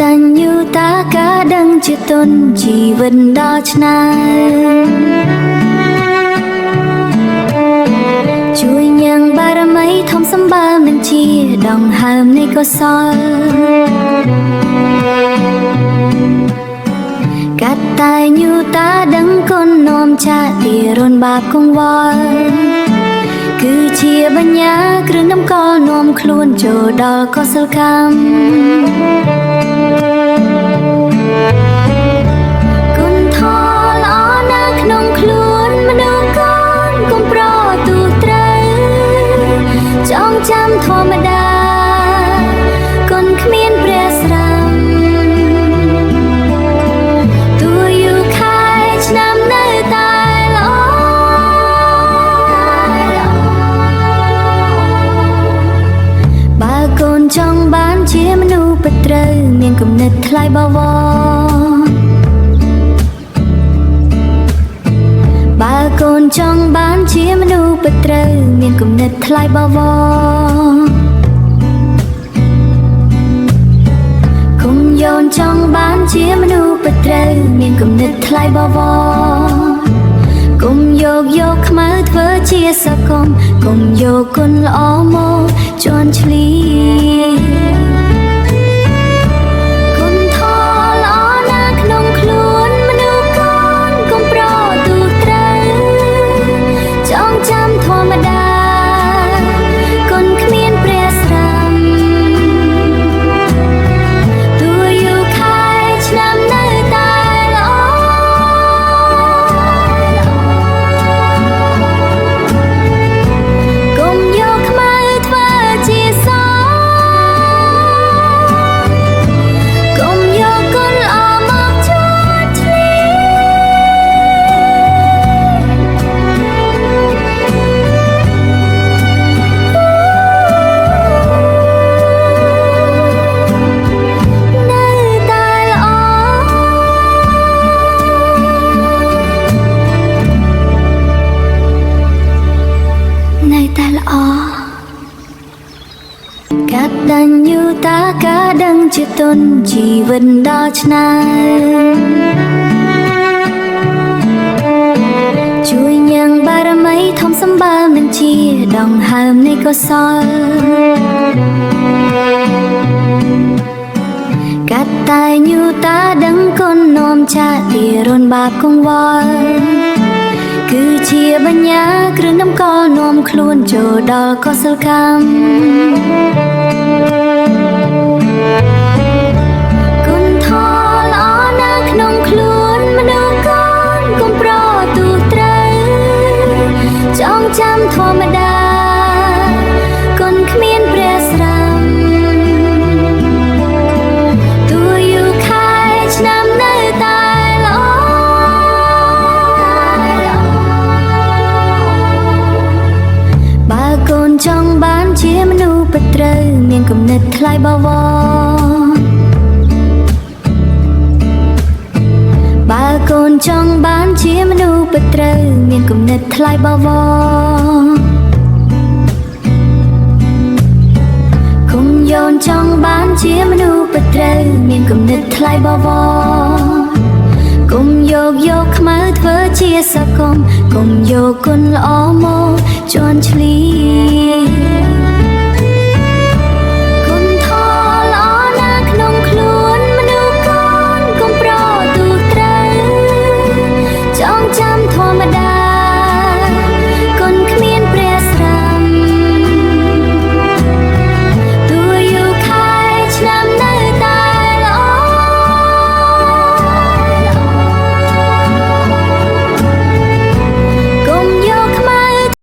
តញ្ញូតាការដឹងជាទុនជីវិតដល់ឆ្ងាយជួយញ៉ាំងបារមីធំសម្បើមនឹងជាដងហើមនៃកុសលកតញ្ញូតាដឹងគុណនោមចាទីរុនបាបកង្វល់គឺជាបញ្ញាគ្រឿងដំកល់នាំខ្លួនចូលដល់កុសលកម្មគុណធម៌ល្អណាស់ក្នុងខ្លួនមនុស្សកូនកុំប្រទូត្រូវចងចាំធម្មតាគុណគ្មានព្រះស្រាប់ទូយូរខែឆ្នាំនៅតែល្អបើកូនចង់បានជាមនុស្សពិតត្រូវមានគំនិតថ្លៃបវរបើកូនចង់បានជាមនុស្សពិតត្រូវមានគំនិតថ្លៃបវរគុំយោនចង់បានជាមនុស្សពិតត្រូវមានគំនិតថ្លៃបវរគុំយកខ្មៅធ្វើជាសកុំគុំយកគុណល្អមកជន់ឈ្លីគុណធម៌ល្អណាស់ក្នុងខ្លួនមនុស្សកូនកុំប្រទូត្រូវចងចាំធម្មតាគុណគ្មានព្រះស្រាប់ទូយូរខែឆ្នាំនៅតែល្អគុំយកខ្មៅធ្វើជាសគុំយកគុណល្អមកជួនឈ្លីនៅតែល្អនៅតែល្អកតញ្ញូតាការដឹងជាទុនជីវិតដល់ឆ្ងាយជួយញ៉ាំងបារមីធំសម្បើមនឹងជាដងហើមនៃកុសលកតញ្ញូតាដឹងគុណនោមចាទីរុនបាបកង្វល់គឺជាបញ្ញាគ្រឿងដំកល់នាំខ្លួនចូលដល់កុសលកម្មគុណធម៌ល្អណាស់ក្នុងខ្លួនមនុស្សកូនកុំប្រទូត្រូវចងចាំធម្មតាគុណគ្មានព្រះស្រាប់ទូយូរខែឆ្នាំនៅតែល្អបើកូនចង់បានជាមនុស្សពិតត្រូវមានគំនិតថ្លៃបវរបើកូនចង់បានជាមនុស្សពិតត្រូវមានគំនិតថ្លៃបវរគុំយោនចង់បានជាមនុស្សពិតត្រូវមានគំនិតថ្លៃបវរគុំយកខ្មៅធ្វើជាសកុំគុំយកគុណល្អមកជន់ឈ្លី